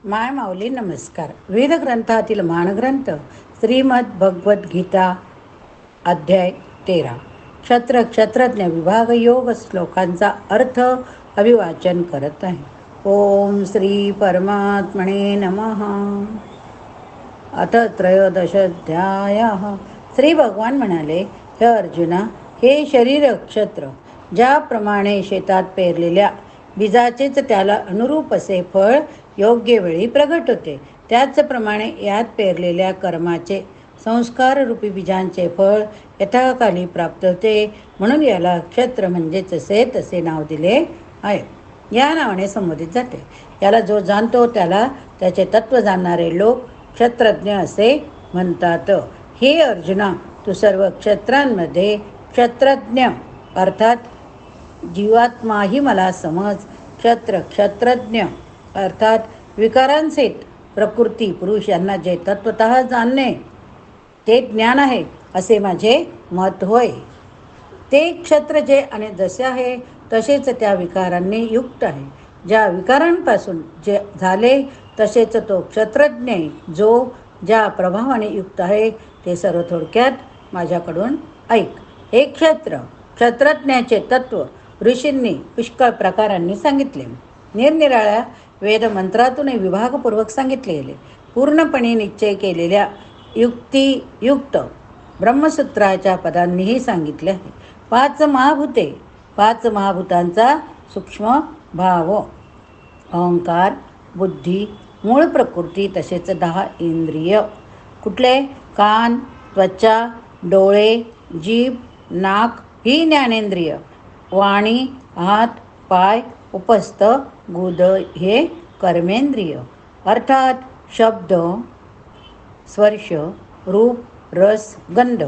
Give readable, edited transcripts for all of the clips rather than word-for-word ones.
माय माऊली नमस्कार. वेद ग्रंथातील मानग्रंथ श्रीमद भगवद्गीता अध्याय 13 क्षत्र क्षत्रज्ञ विभाग योग श्लोकांचा अर्थ अभिवाचन करत आहे. ओम श्री परमात्मने नमः. अथ त्रयोदशाध्याय. श्री भगवान म्हणाले, हे अर्जुना, हे शरीर क्षत्र ज्याप्रमाणे शेतात पेरलेल्या बीजाचेच त्याला अनुरूप असे फळ योग्य वेळी प्रगट होते, त्याचप्रमाणे यात पेरलेल्या कर्माचे संस्कार रूपी बीजांचे फळ यथाकाली प्राप्त होते. म्हणून याला क्षत्र म्हणजेच तसे नाव दिले आहे. या नावाने संबोधित जाते. याला जो जाणतो त्याला त्याचे तत्व जाणणारे लोक क्षत्रज्ञ असे म्हणतात. हे अर्जुना, तू सर्व क्षत्रांमध्ये क्षत्रज्ञ अर्थात जीवात्माही मला समज. क्षत्रज्ञ अर्थात विकारांसहित प्रकृती पुरुष यांना जे तत्वतः जाणणे ते ज्ञान आहे असे माझे मत होय. ते क्षत्र जे आणि जसे आहे तसेच त्या विकारांनी युक्त आहे. ज्या विकारांपासून जे झाले तसेच तो क्षत्रज्ञ जो ज्या प्रभावाने युक्त आहे ते सर्व थोडक्यात माझ्याकडून ऐक. हे क्षत्रज्ञाचे तत्व ऋषींनी पुष्कळ प्रकारांनी सांगितले. निरनिराळ्या वेदमंत्रातून विभागपूर्वक सांगितले गेले. पूर्णपणे निश्चय केलेल्या युक्तियुक्त ब्रह्मसूत्राच्या पदांनीही सांगितले आहे. पाच महाभूतांचा सूक्ष्म भाव, अहंकार, बुद्धी, मूळ प्रकृती, तसेच 10 इंद्रिय. कुठले? कान, त्वचा, डोळे, जीभ, नाक ही ज्ञानेंद्रिय. वाणी, हात, पाय, उपस्थ, गुद हे कर्मेंद्रिय. अर्थात शब्द, स्पर्श, रूप, रस, गंध,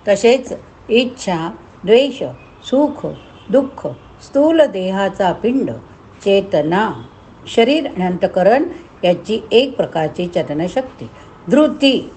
तसेच इच्छा, द्वेष, सुख, दुःख, स्थूल देहाचा पिंड, चेतना, शरीर आणि अंतःकरण याची एक प्रकारची चेतनशक्ती, धृती.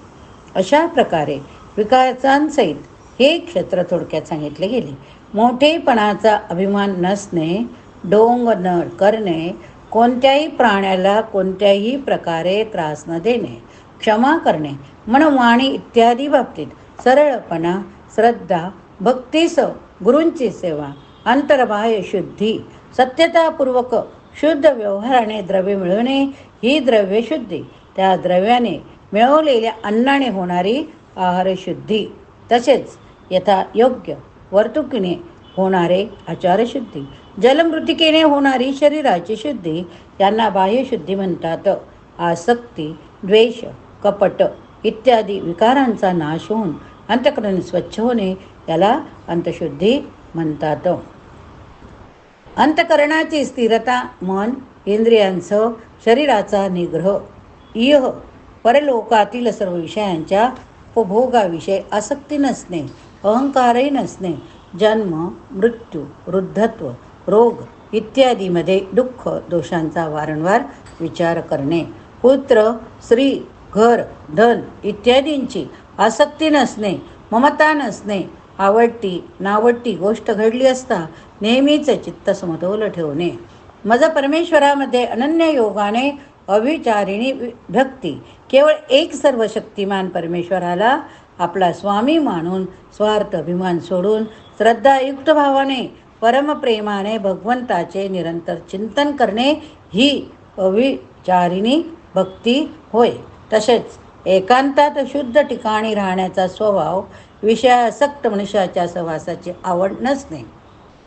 अशा प्रकारे विकारांसहित हे क्षेत्र थोडक्यात सांगितले गेले. मोठेपणाचा अभिमान नसणे, डोंग न करणे, कोणत्याही प्राण्याला कोणत्याही प्रकारे त्रास न देणे, क्षमा करणे, मनवाणी इत्यादी बाबतीत सरळपणा, श्रद्धा, भक्तीस गुरूंची सेवा, अंतर्बाह्य शुद्धी, सत्यतापूर्वक शुद्ध व्यवहाराने द्रव्य मिळवणे ही द्रव्य शुद्धी, त्या द्रव्याने मिळवलेल्या अन्नाने होणारी आहार शुद्धी, तसेच यथा योग्य वर्तुकीने होणारे आचारशुद्धी, जलमृतिकेने होणारी शरीराची शुद्धी यांना बाह्यशुद्धी म्हणतात. आसक्ती, द्वेष, कपट इत्यादी विकारांचा नाश होऊन अंतःकरण स्वच्छ होणे याला अंतशुद्धी म्हणतात. अंतःकरणाची स्थिरता, मन, इंद्रियांसह शरीराचा निग्रह, इह परलोकातील सर्व विषयांच्या उपभोगाविषयी आसक्ती नसणे, अहंकारही नसणे, जन्म, मृत्यू, वृद्धत्व, रोग इत्यादीमध्ये दुःख दोषांचा वारंवार विचार करणे, पुत्र, स्त्री, घर, धन इत्यादींची आसक्ती नसणे, ममता नसणे, आवडती नावडती गोष्ट घडली असता नेहमीच चित्त समतोल ठेवणे, मज परमेश्वरामध्ये अनन्य योगाने अविचारिणी भक्ती, केवळ एक सर्वशक्तिमान परमेश्वराला आपला स्वामी मानून स्वार्थ अभिमान सोडून श्रद्धायुक्त भावाने परमप्रेमाने भगवंताचे निरंतर चिंतन करणे ही अविचारिणी भक्ती होय. तसेच एकांतात शुद्ध ठिकाणी राहण्याचा स्वभाव, विषयासक्त मनुष्याच्या सहवासाची आवड नसणे,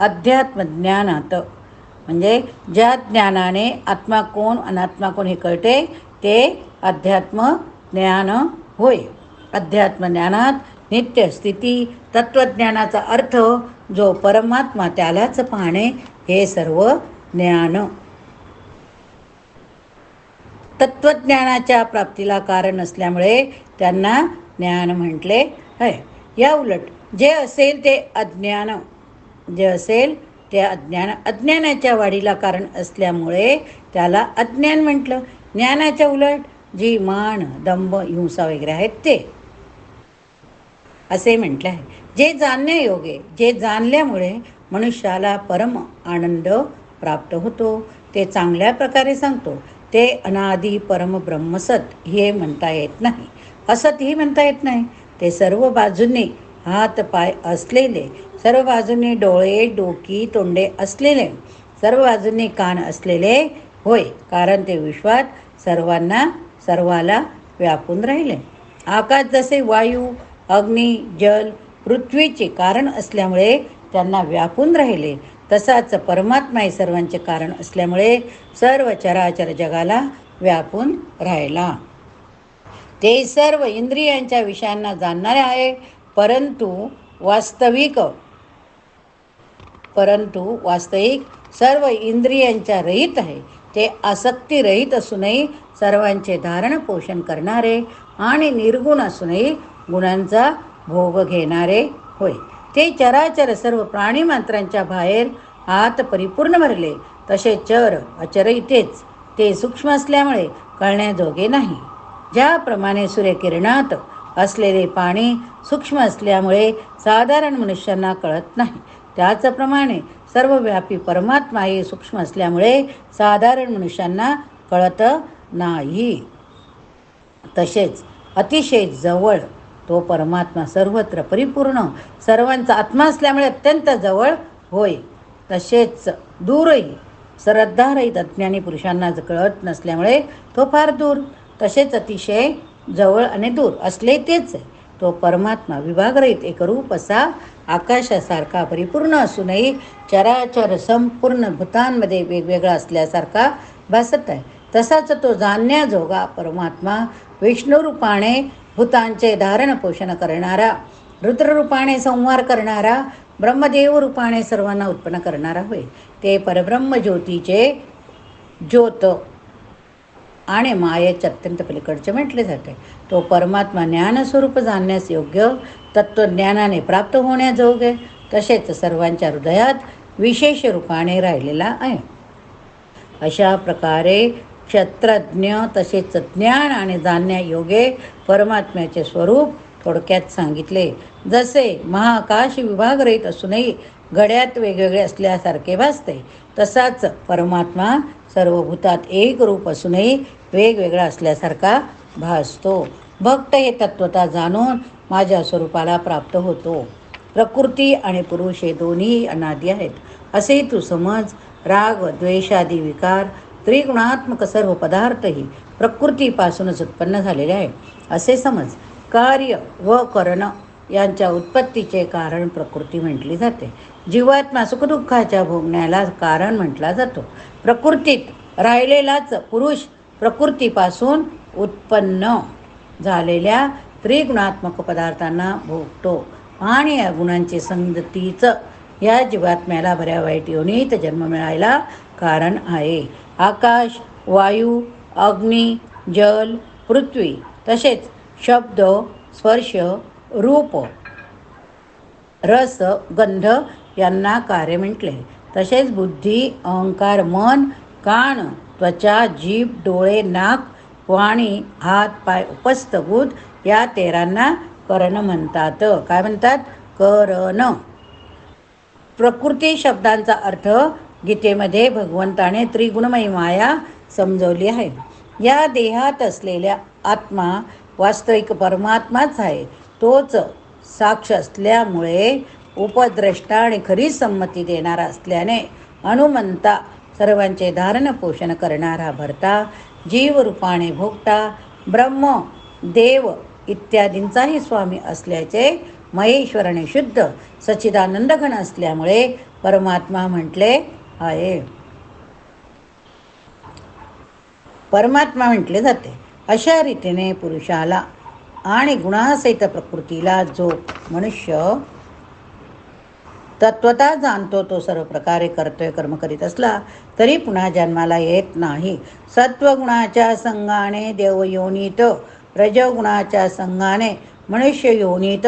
अध्यात्मज्ञानात म्हणजे ज्या ज्ञानाने आत्मा कोण अनात्मा कोण हे कळते ते अध्यात्म ज्ञान होय. अध्यात्म ज्ञानात नित्य स्थिती, तत्वज्ञानाचा अर्थ जो परमात्मा त्यालाच पाहणे हे सर्व ज्ञान. तत्वज्ञानाच्या प्राप्तीला कारण असल्यामुळे त्यांना ज्ञान म्हटले आहे. या उलट जे असेल ते अज्ञान, अज्ञानाच्या वाढीला कारण असल्यामुळे त्याला अज्ञान म्हटलं. ज्ञानाच्या उलट जी मान, दंभ, हिंसा वगैरे आहेत ते असे म्हटले आहे. जे जाणण्यायोग्य, जे जाणल्यामुळे मनुष्याला परम आनंद प्राप्त होतो ते चांगल्या प्रकारे सांगतो. ते अनादी परम ब्रह्मसत हे म्हणता येत नाही. असतही म्हणता येत नाही. ते सर्व बाजूंनी हात पाय असलेले, सर्व बाजूंनी डोळे डोकी तोंडे असलेले, सर्व बाजूंनी कान असलेले होय, कारण ते विश्वात सर्वाला व्यापून राहिले. आकाश जसे वायू अग्नी जल पृथ्वीचे कारण असल्यामुळे त्यांना व्यापून राहिले, तसाच परमात्मा हे सर्वांचे कारण असल्यामुळे सर्व चराचर जगाला व्यापून राहिला. ते सर्व इंद्रियांच्या विषयांना जाणणारे आहे, परंतु वास्तविक सर्व इंद्रियांच्या रहित आहे. ते आसक्तीरहित असूनही सर्वांचे धारण पोषण करणारे आणि निर्गुण असूनही गुणांचा भोग घेणारे होय. ते चराचर सर्व प्राणीमात्रांच्या बाहेर आत परिपूर्ण भरले. तसे चर अचर इथेच ते सूक्ष्म असल्यामुळे कळण्याजोगे नाही. ज्याप्रमाणे सूर्यकिरणात असलेले पाणी सूक्ष्म असल्यामुळे साधारण मनुष्यांना कळत नाही, त्याचप्रमाणे सर्वव्यापी परमात्मा हे सूक्ष्म असल्यामुळे साधारण मनुष्यांना कळत नाही. तसेच अतिशय जवळ तो परमात्मा सर्वत्र परिपूर्ण सर्वांचा आत्मा असल्यामुळे अत्यंत जवळ होय. तसेच दूरही श्रद्धारहित अज्ञानी पुरुषांना कळत नसल्यामुळे तो फार दूर. तसेच अतिशय जवळ आणि दूर असले तेच आहे. तो परमात्मा विभागरहित एकरूप असा आकाशासारखा परिपूर्ण असूनही चराचर संपूर्ण भूतांमध्ये वेगवेगळा असल्यासारखा भासत आहे. तसाच तो जाणण्याजोगा परमात्मा विष्णुरूपाने भूतांचे धारण पोषण करणारा, रुद्ररूपाने संहार करणारा, ब्रह्मदेव रूपाने सर्वांना उत्पन्न करणारा होय. ते परब्रह्म ज्योतीचे ज्योत आणि मायेचे अत्यंत पलीकडचे म्हटले जाते. तो परमात्मा ज्ञानस्वरूप जाणण्यास योग्य, तत्त्वज्ञानाने प्राप्त होण्याजोगे, तसेच सर्वांच्या हृदयात विशेष रूपाने राहिलेला आहे. अशा प्रकारे क्षत्रज्ञ तसेच ज्ञान आणि जाणण्यायोगे परमात्म्याचे स्वरूप थोडक्यात सांगितले. जसे महाआकाश विभागरहित असूनही घड्यात वेगवेगळे असल्यासारखे भासते, तसाच परमात्मा सर्व भूतात एक रूप असूनही वेगवेगळा असल्यासारखा भासतो. भक्त हे तत्वता जाणून माझ्या स्वरूपाला प्राप्त होतो. प्रकृती आणि पुरुष हे दोन्ही अनादी आहेत असे तू समज. राग द्वेषादी विकार त्रिगुणात्मक सर्व पदार्थही प्रकृतीपासूनच उत्पन्न झालेले आहे असे समज. कार्य व करण यांच्या उत्पत्तीचे कारण प्रकृती म्हटली जाते. जीवात्मा सुखदुःखाच्या भोगण्याला कारण म्हटला जातो. प्रकृतीत राहिलेलाच पुरुष प्रकृतीपासून उत्पन्न झालेल्या त्रिगुणात्मक पदार्थांना भोगतो आणि या गुणांची संगतीच या जीवात्म्याला बऱ्या वाईट योनीत जन्म मिळायला कारण आहे. आकाश वायू अग्नी जल पृथ्वी तसेच शब्द स्पर्श रूप रस गंध यांना कार्य म्हटले. तसेच बुद्धी अहंकार मन कान त्वचा जीभ डोळे नाक वाणी हात पाय उपस्थ बुध या 13 करण म्हणतात. काय म्हणतात? करण. प्रकृती शब्दांचा अर्थ गीतेमध्ये भगवंताने त्रिगुणमयी माया समजवली आहे. या देहात असलेल्या आत्मा वास्तविक परमात्माच आहे. तोच साक्ष असल्यामुळे उपद्रष्टा आणि खरी संमती देणारा असल्याने हनुमंता सर्वांचे धारण पोषण करणारा भरता जीवरूपाने भोगता ब्रह्म देव इत्यादींचाही स्वामी असल्याचे महेश्वराने शुद्ध सच्चिदानंद घन असल्यामुळे परमात्मा म्हटले आहे. परमात्मा म्हटले जाते. अशा रीतीने पुरुषाला आणि गुणासहित प्रकृतीला जो मनुष्य तत्वता जाणतो तो सर्व प्रकारे कर्तव्य कर्म करीत असला तरी पुन्हा जन्माला येत नाही. सत्वगुणाच्या संघाने देवयोनीत, रजगुणाच्या संघाने मनुष्य योनीत,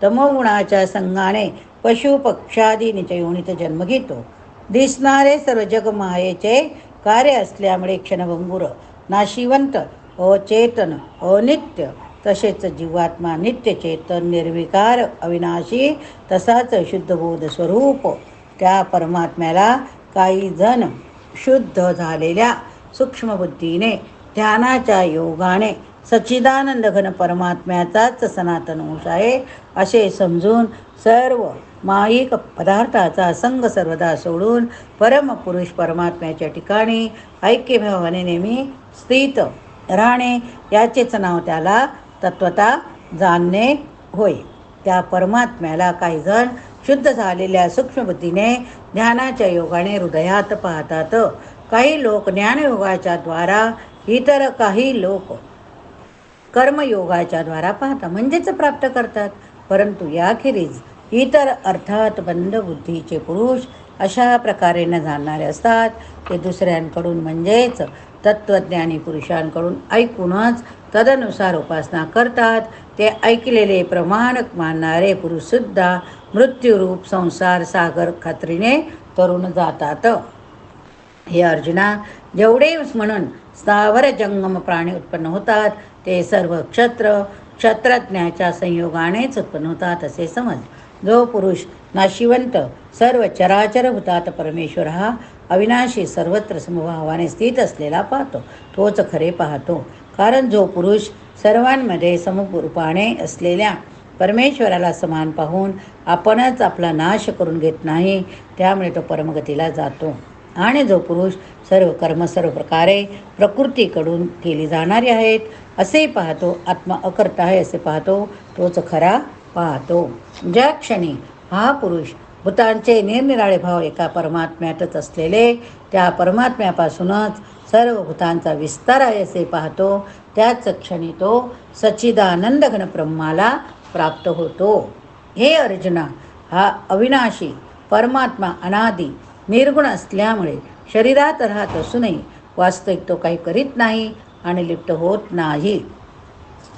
तमोगुणाच्या संघाने पशु पक्षादी नीच योनीत जन्म घेतो. दिसणारे सर्व जग मायेचे कार्य असल्यामुळे क्षणभंगुर नाशिवंत अचेतन अनित्य तसेच जीवात्मा नित्य चेतन निर्विकार अविनाशी तसाच शुद्धबोध स्वरूप. त्या परमात्म्याला काही जण शुद्ध झालेल्या सूक्ष्मबुद्धीने ध्यानाच्या योगाने सच्चिदानंद घन परमात्म्याचाच सनातन अंश आहे असे समजून सर्व माईक पदार्थाचा संग सर्वदा सोडून परमपुरुष परमात्म्याच्या ठिकाणी ऐक्यभावाने नेहमी स्थित राहणे याचेच नाव त्याला तत्वता जाणणे होय. त्या परमात्म्याला काही जण शुद्ध झालेल्या सूक्ष्मबुद्धीने ध्यानाच्या योगाने हृदयात पाहतात. काही लोक ज्ञानयोगाच्या द्वारा, इतर काही लोक कर्मयोगाच्या द्वारा पाहतात म्हणजेच प्राप्त करतात. परंतु याखेरीज इतर अर्थात बंद बुद्धीचे पुरुष अशा प्रकारे न जाणणारे असतात. ते दुसऱ्यांकडून म्हणजेच तत्त्वज्ञानी पुरुषांकडून ऐकूनच तदनुसार उपासना करतात. ते ऐकलेले प्रमाणक मानणारे पुरुषसुद्धा मृत्यूरूप संसार सागर खात्रीने तरुण जातात. हे अर्जुना, जेवढे म्हणून स्थावर जंगम प्राणी उत्पन्न होतात ते सर्व क्षत्रज्ञाच्या संयोगानेच उत्पन्न होतात असे समज. जो पुरुष नाशिवंत सर्व चराचर भूतात परमेश्वर हा अविनाशी सर्वत्र समभावाने स्थित असलेला पाहतो, तोच खरे पाहतो. कारण जो पुरुष सर्वांमध्ये समरूपाने असलेल्या परमेश्वराला समान पाहून आपणच आपला नाश करून घेत नाही, त्यामुळे तो परमगतीला जातो. आणि जो पुरुष सर्व कर्म सर्व प्रकारे प्रकृतीकडून केली जाणारी आहेत असे पाहतो, आत्मा अकर्ता आहे असे पाहतो, तोच खरा पाहतो. ज्या क्षणी हा पुरुष भूतांचे निरनिराळे भाव एका परमात्म्यातच असलेले त्या परमात्म्यापासूनच सर्व भूतांचा विस्तार आहे असे पाहतो, त्याच क्षणी तो सच्चिदानंद घन ब्रह्माला प्राप्त होतो. हे अर्जुना, हा अविनाशी परमात्मा अनादी निर्गुण असल्यामुळे शरीरात राहत असूनही वास्तविक तो काही करीत नाही आणि लिप्त होत नाही.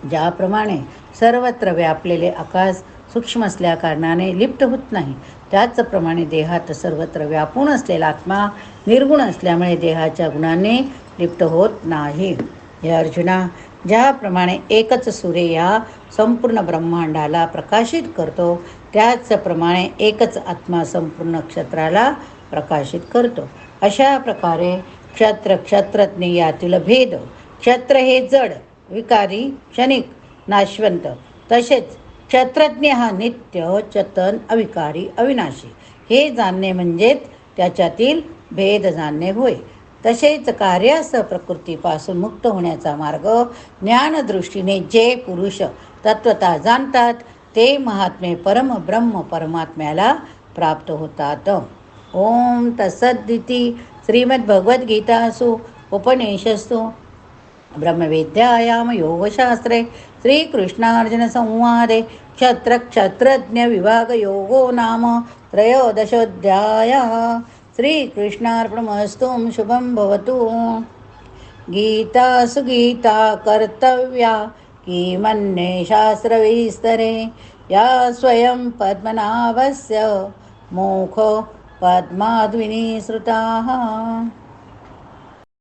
ज्याप्रमाणे सर्वत्र व्यापलेले आकाश सूक्ष्म असल्या कारणाने लिप्त होत नाही, त्याचप्रमाणे देहात सर्वत्र व्यापून असलेला आत्मा निर्गुण असल्यामुळे देहाच्या गुणांनी लिप्त होत नाही. हे अर्जुना, ज्याप्रमाणे एकच सूर्य या संपूर्ण ब्रह्मांडाला प्रकाशित करतो, त्याचप्रमाणे एकच आत्मा संपूर्ण क्षत्राला प्रकाशित करतो. अशा प्रकारे क्षत्रज्ञ यातील भेद, क्षत्र हे जड, विकारी, क्षणिक, नाशवंत, तसेच क्षत्रज्ञ हा नित्य, चेतन, अविकारी, अविनाशी हे जाणणे म्हणजेच त्याच्यातील भेद जाणणे होय. तसेच कार्यासह प्रकृतीपासून मुक्त होण्याचा मार्ग ज्ञानदृष्टीने जे पुरुष तत्वता जाणतात ते महात्मे परम ब्रह्म परमात्म्याला प्राप्त होतात. ओम तत्सदिति श्रीमद्भगवद्गीतासु उपनिषत्सु ब्रह्मविद्यायां योगशास्त्रे श्रीकृष्णार्जुनसंवादे क्षत्रज्ञविभागयोगो नाम त्रयोदशोऽध्यायः. श्रीकृष्णार्पणमस्तु. शुभं भवतु. गीतासु गीता कर्तव्या किमन्ये शास्त्रविस्तरे, या स्वयं पद्मनाभस्य मुखो पद्माद्विनिसृताः.